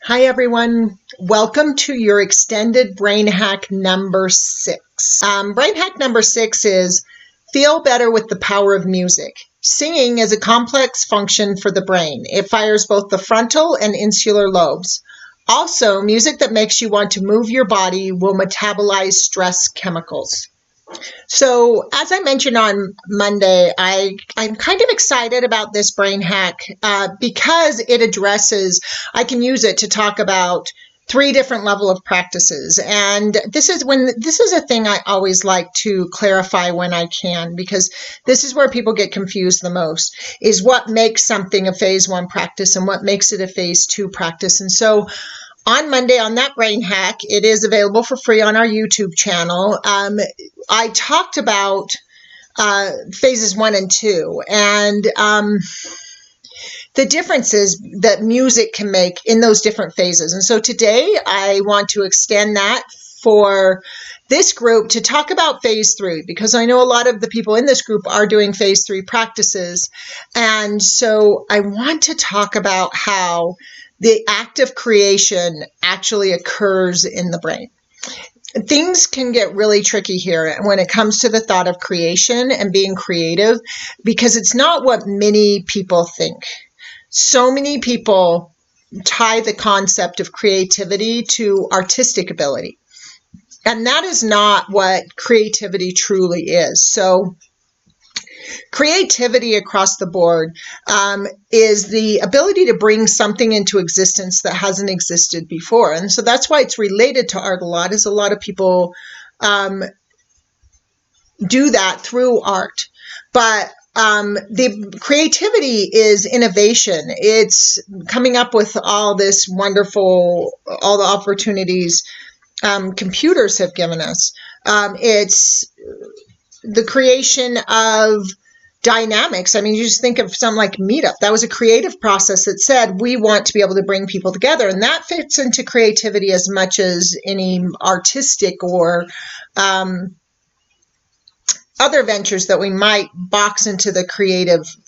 Hi, everyone. Welcome to your extended brain hack number 6. Brain hack number 6 is feel better with the power of music. Singing is a complex function for the brain. It fires both the frontal and insular lobes. Also, music that makes you want to move your body will metabolize stress chemicals. So, as I mentioned on Monday, I'm kind of excited about this brain hack because I can use it to talk about 3 different level of practices. And this is a thing I always like to clarify when I can, because this is where people get confused the most, is what makes something a phase 1 practice and what makes it a phase 2 practice. And so on Monday, on that brain hack, it is available for free on our YouTube channel. I talked about phases 1 and 2 and the differences that music can make in those different phases. And so today I want to extend that for this group to talk about phase 3, because I know a lot of the people in this group are doing phase 3 practices. And so I want to talk about how the act of creation actually occurs in the brain. Things can get really tricky here when it comes to the thought of creation and being creative, because it's not what many people think. So many people tie the concept of creativity to artistic ability, and that is not what creativity truly is. So creativity across the board is the ability to bring something into existence that hasn't existed before. And so that's why it's related to art a lot, is a lot of people do that through art. But the creativity is innovation. It's coming up with all the opportunities computers have given us. It's the creation of dynamics. I mean, you just think of something like Meetup. That was a creative process that said, we want to be able to bring people together. And that fits into creativity as much as any artistic or other ventures that we might box into the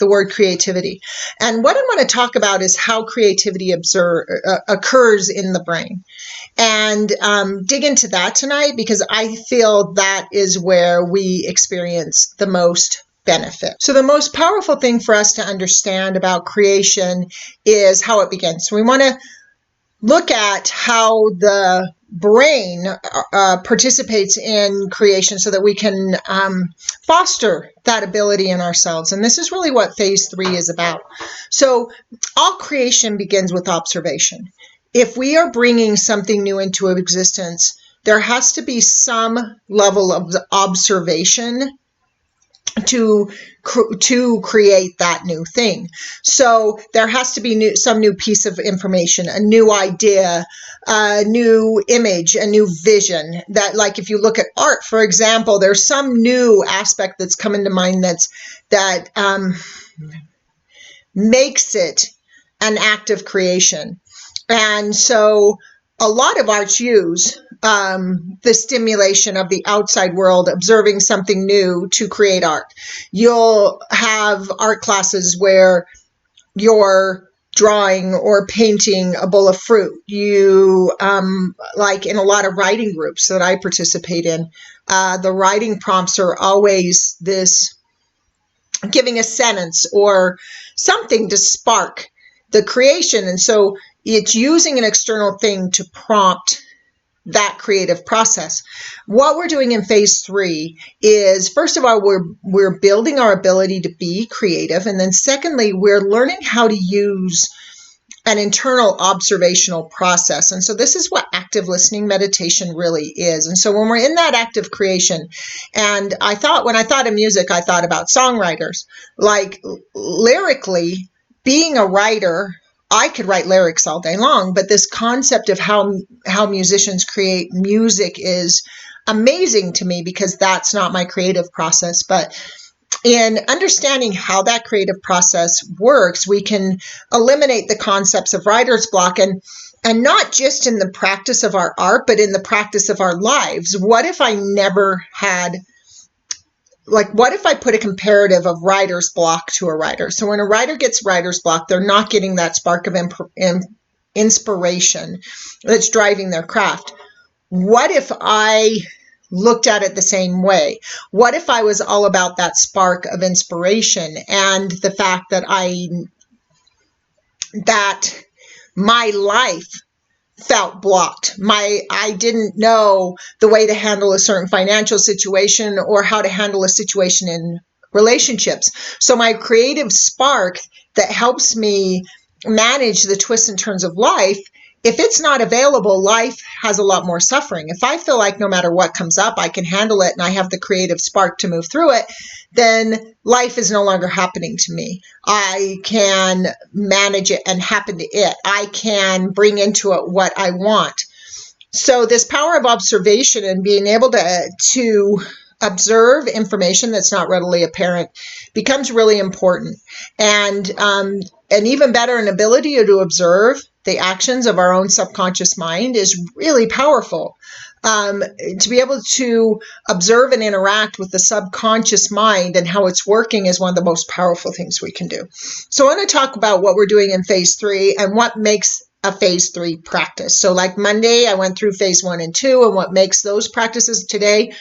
word creativity. And what I want to talk about is how creativity occurs in the brain. And dig into that tonight, because I feel that is where we experience the most benefit. So the most powerful thing for us to understand about creation is how it begins. So we want to look at how the brain participates in creation so that we can foster that ability in ourselves. And this is really what phase 3 is about. So all creation begins with observation. If we are bringing something new into existence, there has to be some level of observation to create that new thing. So there has to be some new piece of information, a new idea, a new image, a new vision. That, like, if you look at art, for example, there's some new aspect that's come into mind that makes it an act of creation. And so a lot of arts use the stimulation of the outside world, observing something new to create art. You'll have art classes where you're drawing or painting a bowl of fruit. You, like in a lot of writing groups that I participate in, the writing prompts are always this giving a sentence or something to spark the creation. And so it's using an external thing to prompt that creative process. What we're doing in phase 3 is, first of all, we're building our ability to be creative. And then secondly, we're learning how to use an internal observational process. And so this is what active listening meditation really is. And so when we're in that active creation, and when I thought of music, I thought about songwriters. Like, lyrically, being a writer, I could write lyrics all day long, but this concept of how musicians create music is amazing to me, because that's not my creative process. But in understanding how that creative process works, we can eliminate the concepts of writer's block, and not just in the practice of our art, but in the practice of our lives. What if I put a comparative of writer's block to a writer? So when a writer gets writer's block, they're not getting that spark of inspiration that's driving their craft. What if I looked at it the same way? What if I was all about that spark of inspiration and the fact that my life felt blocked. I didn't know the way to handle a certain financial situation or how to handle a situation in relationships. So my creative spark that helps me manage the twists and turns of life, if it's not available, life has a lot more suffering. If I feel like no matter what comes up, I can handle it and I have the creative spark to move through it, then life is no longer happening to me. I can manage it and happen to it. I can bring into it what I want. So this power of observation and being able to observe information that's not readily apparent becomes really important. And even better, an ability to observe the actions of our own subconscious mind is really powerful. To be able to observe and interact with the subconscious mind and how it's working is one of the most powerful things we can do. So I want to talk about what we're doing in phase 3 and what makes a phase 3 practice. So like Monday, I went through phase 1 and 2 and what makes those practices. Today,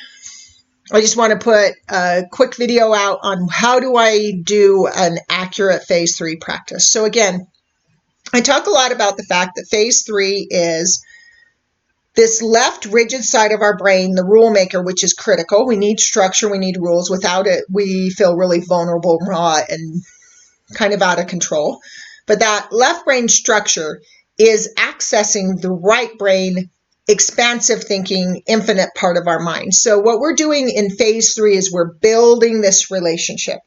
I just want to put a quick video out on how do I do an accurate phase 3 practice. So again, I talk a lot about the fact that phase 3 is this left rigid side of our brain, the rule maker, which is critical. We need structure, we need rules. Without it, we feel really vulnerable, raw, and kind of out of control. But that left brain structure is accessing the right brain, expansive thinking, infinite part of our mind. So what we're doing in phase 3 is we're building this relationship.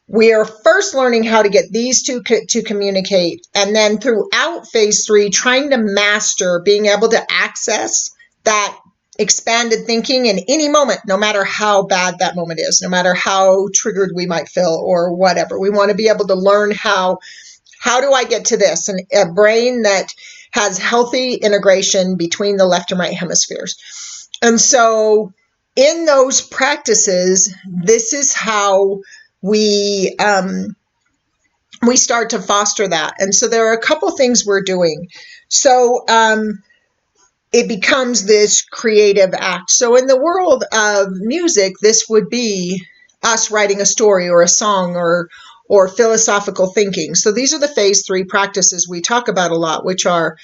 We are first learning how to get these two to communicate, and then throughout phase 3, trying to master being able to access that expanded thinking in any moment, no matter how bad that moment is, no matter how triggered we might feel or whatever. We want to be able to learn how do I get to this? And a brain that has healthy integration between the left and right hemispheres. And so in those practices, this is how we start to foster that. And so there are a couple things we're doing. So it becomes this creative act. So in the world of music, this would be us writing a story or a song or philosophical thinking. So these are the phase 3 practices we talk about a lot, which are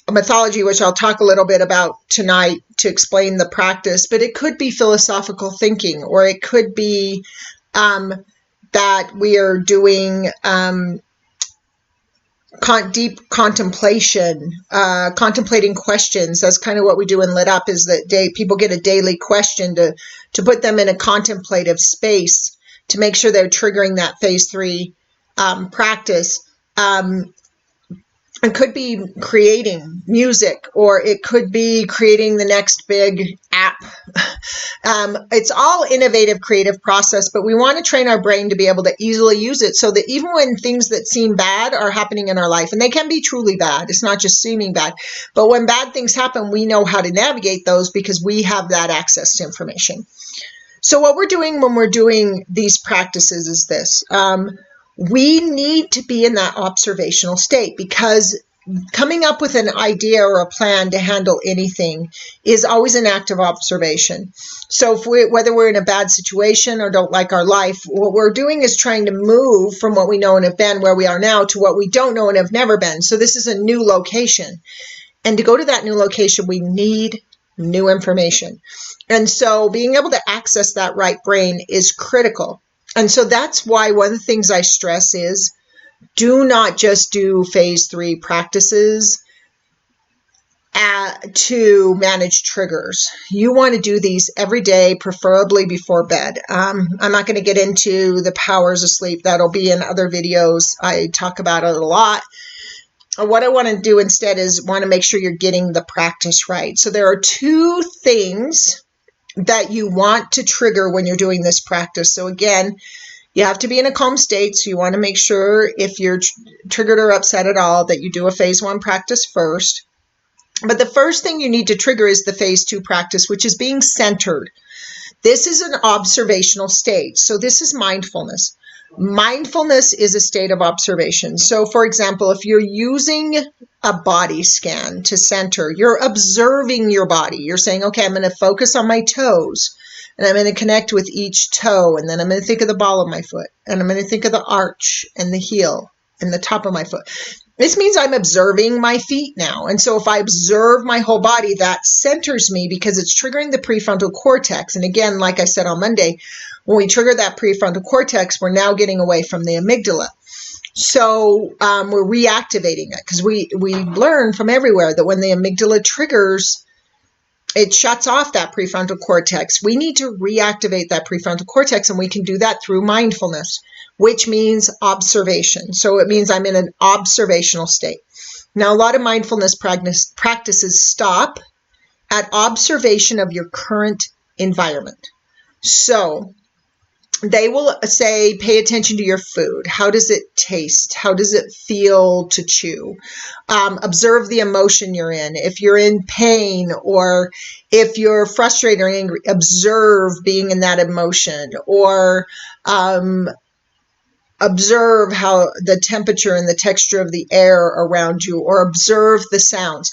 mythology, which I'll talk a little bit about tonight to explain the practice, but it could be philosophical thinking, or it could be that we are doing deep contemplation, contemplating questions. That's kind of what we do in Lit Up, is that people get a daily question to put them in a contemplative space to make sure they're triggering that phase 3 practice. It could be creating music, or it could be creating the next big app. It's all innovative, creative process, but we want to train our brain to be able to easily use it so that even when things that seem bad are happening in our life, and they can be truly bad, it's not just seeming bad, but when bad things happen, we know how to navigate those because we have that access to information. So what we're doing when we're doing these practices is this. We need to be in that observational state, because coming up with an idea or a plan to handle anything is always an act of observation. So whether we're in a bad situation or don't like our life, what we're doing is trying to move from what we know and have been, where we are now, to what we don't know and have never been. So this is a new location. And to go to that new location, we need new information. And so being able to access that right brain is critical. And so that's why one of the things I stress is, do not just do phase 3 practices to manage triggers. You want to do these every day, preferably before bed. I'm not going to get into the powers of sleep. That'll be in other videos. I talk about it a lot. What I want to do instead is want to make sure you're getting the practice right. So there are 2 things that you want to trigger when you're doing this practice. So again, you have to be in a calm state, so you want to make sure if you're triggered or upset at all that you do a phase 1 practice first. But the first thing you need to trigger is the phase 2 practice, which is being centered. This is an observational state, so this is mindfulness. Mindfulness is a state of observation. So, for example, if you're using a body scan to center, you're observing your body. You're saying, okay, I'm going to focus on my toes, and I'm going to connect with each toe, and then I'm going to think of the ball of my foot, and I'm going to think of the arch and the heel and the top of my foot. This means I'm observing my feet now. And so if I observe my whole body, that centers me because it's triggering the prefrontal cortex. And again, like I said on Monday, when we trigger that prefrontal cortex, we're now getting away from the amygdala. So we're reactivating it because we learn from everywhere that when the amygdala triggers, it shuts off that prefrontal cortex. We need to reactivate that prefrontal cortex, and we can do that through mindfulness, which means observation. So it means I'm in an observational state. Now, a lot of mindfulness practices stop at observation of your current environment. So they will say, pay attention to your food. How does it taste? How does it feel to chew? Observe the emotion you're in. If you're in pain or if you're frustrated or angry, observe being in that emotion, or observe how the temperature and the texture of the air around you, or observe the sounds.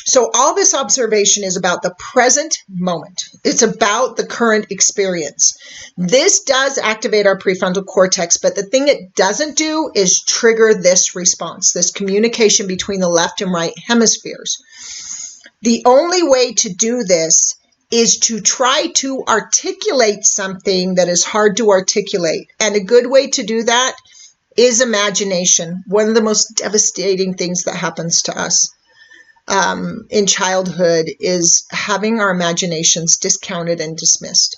So all this observation is about the present moment. It's about the current experience. This does activate our prefrontal cortex, but the thing it doesn't do is trigger this response, this communication between the left and right hemispheres. The only way to do this is to try to articulate something that is hard to articulate. And a good way to do that is imagination. One of the most devastating things that happens to us in childhood is having our imaginations discounted and dismissed.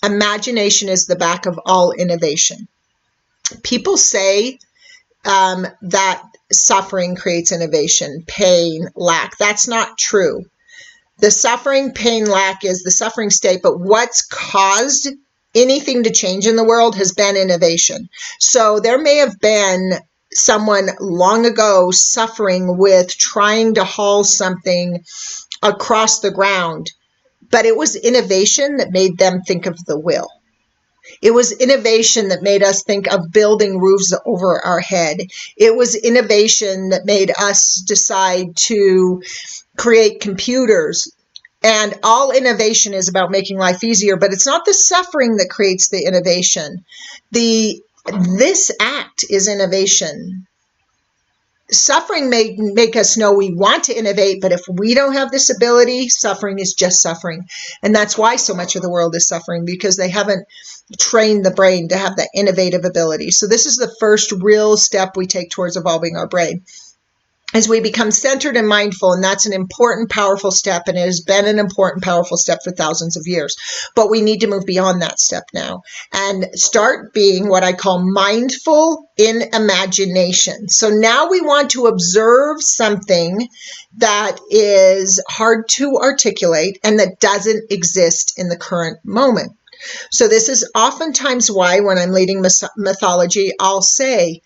Imagination is the back of all innovation. People say that suffering creates innovation, pain, lack. That's not true. The suffering, pain, lack is the suffering state, but what's caused anything to change in the world has been innovation. So there may have been someone long ago suffering with trying to haul something across the ground, but it was innovation that made them think of the will. It was innovation that made us think of building roofs over our head. It was innovation that made us decide to create computers. And all innovation is about making life easier, but it's not the suffering that creates the innovation. This act is innovation. Suffering may make us know we want to innovate, but if we don't have this ability, suffering is just suffering. And that's why so much of the world is suffering, because they haven't trained the brain to have that innovative ability. So this is the first real step we take towards evolving our brain, as we become centered and mindful. And that's an important, powerful step. And it has been an important, powerful step for thousands of years. But we need to move beyond that step now and start being what I call mindful in imagination. So now we want to observe something that is hard to articulate and that doesn't exist in the current moment. So this is oftentimes why when I'm leading mythology, I'll say,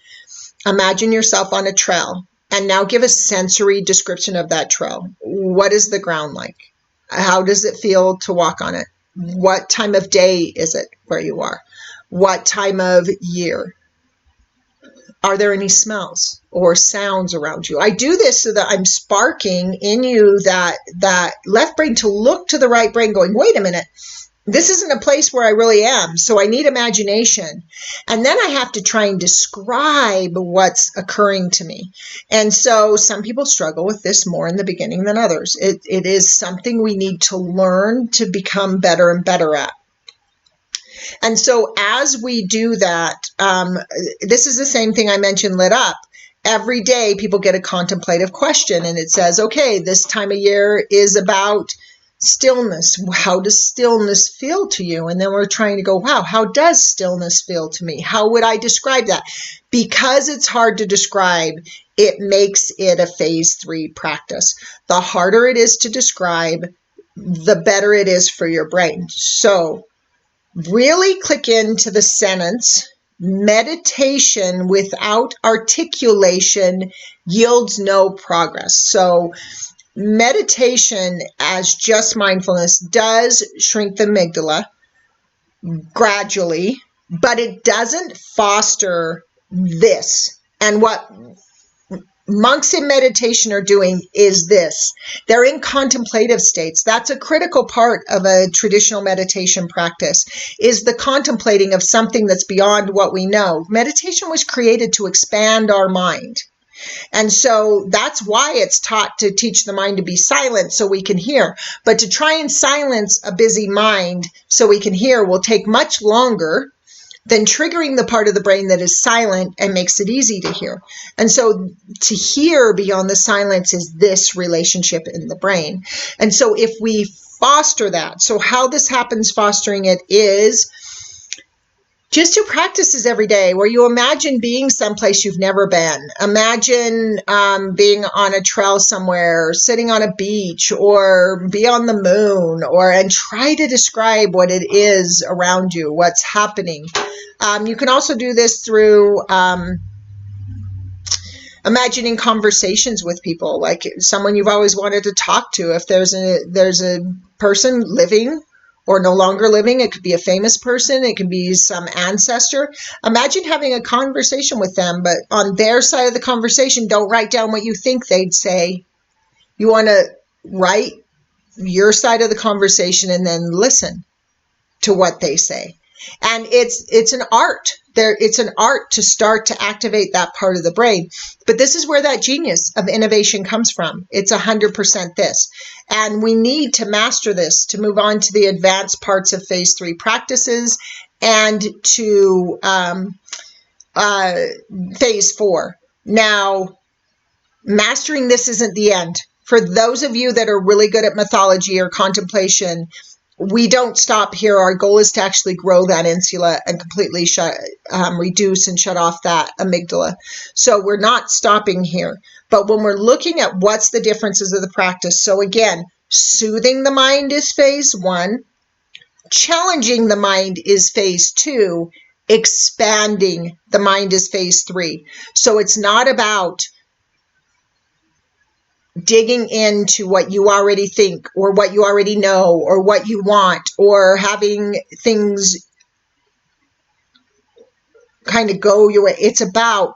imagine yourself on a trail. And now give a sensory description of that trail. What is the ground like? How does it feel to walk on it? What time of day is it where you are? What time of year? Are there any smells or sounds around you? I do this so that I'm sparking in you that left brain to look to the right brain going, wait a minute, this isn't a place where I really am, so I need imagination. And then I have to try and describe what's occurring to me. And so some people struggle with this more in the beginning than others. It is something we need to learn to become better and better at. And so as we do that, this is the same thing I mentioned lit up. Every day people get a contemplative question, and it says, okay, this time of year is about stillness. How does stillness feel to you? And then we're trying to go, wow, how does stillness feel to me? How would I describe that? Because it's hard to describe, it makes it a phase 3 practice. The harder it is to describe, the better it is for your brain. So really click into the sentence, meditation without articulation yields no progress. So meditation as just mindfulness does shrink the amygdala gradually, but it doesn't foster this. And what monks in meditation are doing is this. They're in contemplative states. That's a critical part of a traditional meditation practice, is the contemplating of something that's beyond what we know. Meditation was created to expand our mind. And so that's why it's taught to teach the mind to be silent so we can hear. But to try and silence a busy mind so we can hear will take much longer than triggering the part of the brain that is silent and makes it easy to hear. And so to hear beyond the silence is this relationship in the brain. And so if we foster that, so how this happens fostering it is just do practices every day where you imagine being someplace you've never been. Imagine being on a trail somewhere, sitting on a beach, or be on the moon, and try to describe what it is around you, what's happening. You can also do this through imagining conversations with people, like someone you've always wanted to talk to. If there's a person living or no longer living, it could be a famous person, it could be some ancestor. Imagine having a conversation with them, but on their side of the conversation, don't write down what you think they'd say. You want to write your side of the conversation and then listen to what they say. And it's an art. It's an art to start to activate that part of the brain. But this is where that genius of innovation comes from. It's 100% this. And we need to master this to move on to the advanced parts of phase 3 practices and to phase 4. Now, mastering this isn't the end. For those of you that are really good at mythology or contemplation, we don't stop here. Our goal is to actually grow that insula and completely reduce and shut off that amygdala. So we're not stopping here. But when we're looking at what's the differences of the practice, so again, soothing the mind is phase 1, challenging the mind is phase 2, expanding the mind is phase 3. So it's not about digging into what you already think or what you already know or what you want, or having things kind of go your way. It's about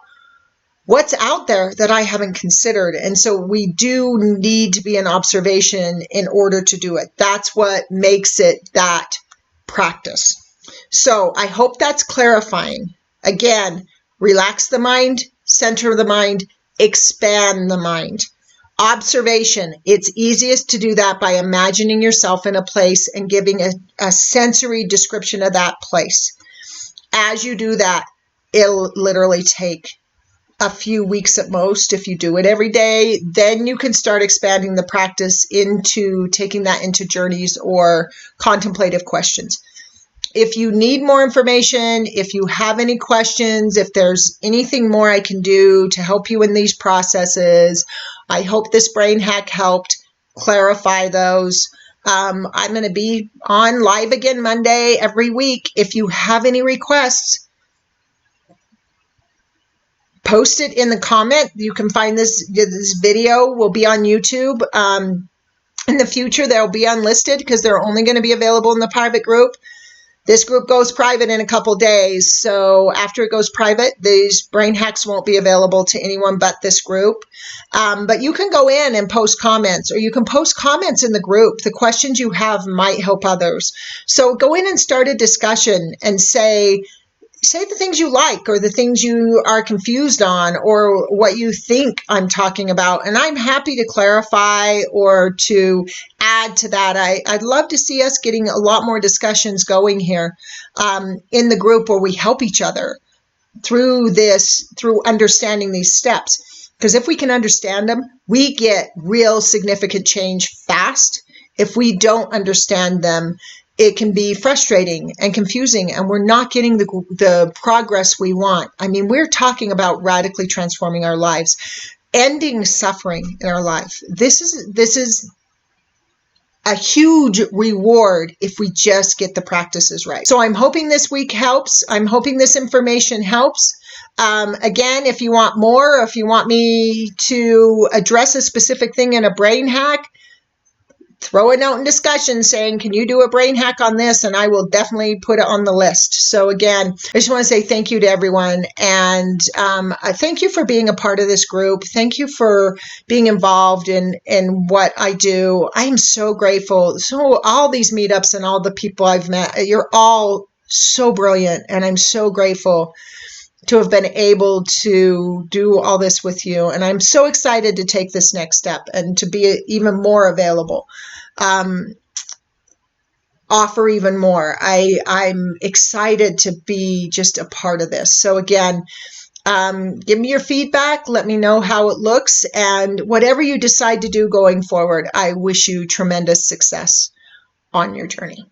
what's out there that I haven't considered. And so we do need to be in observation in order to do it. That's what makes it that practice. So I hope that's clarifying. Again, relax the mind, center the mind, expand the mind. Observation. It's easiest to do that by imagining yourself in a place and giving a sensory description of that place. As you do that, it'll literally take a few weeks at most. If you do it every day, then you can start expanding the practice into taking that into journeys or contemplative questions. If you need more information, if you have any questions, if there's anything more I can do to help you in these processes, I hope this brain hack helped clarify those. I'm going to be on live again Monday every week. If you have any requests, post it in the comment. You can find this video will be on YouTube. In the future, they'll be unlisted because they're only going to be available in the private group. This group goes private in a couple days, so after it goes private, these brain hacks won't be available to anyone but this group. But you can go in and post comments, or you can post comments in the group. The questions you have might help others. So go in and start a discussion and say the things you like, or the things you are confused on, or what you think I'm talking about. And I'm happy to clarify or to add to that. I'd love to see us getting a lot more discussions going here in the group where we help each other through understanding these steps. Because if we can understand them, we get real significant change fast. If we don't understand them, it can be frustrating and confusing, and we're not getting the progress we want. I mean, we're talking about radically transforming our lives, ending suffering in our life. This is a huge reward if we just get the practices right. So I'm hoping this week helps. I'm hoping this information helps. Again, if you want more, or if you want me to address a specific thing in a brain hack, throw a note in discussion saying, can you do a brain hack on this? And I will definitely put it on the list. So again, I just want to say thank you to everyone. And thank you for being a part of this group. Thank you for being involved in what I do. I am so grateful. So all these meetups and all the people I've met, you're all so brilliant. And I'm so grateful to have been able to do all this with you. And I'm so excited to take this next step and to be even more available, offer even more. I'm excited to be just a part of this. So again, give me your feedback. Let me know how it looks. And whatever you decide to do going forward, I wish you tremendous success on your journey.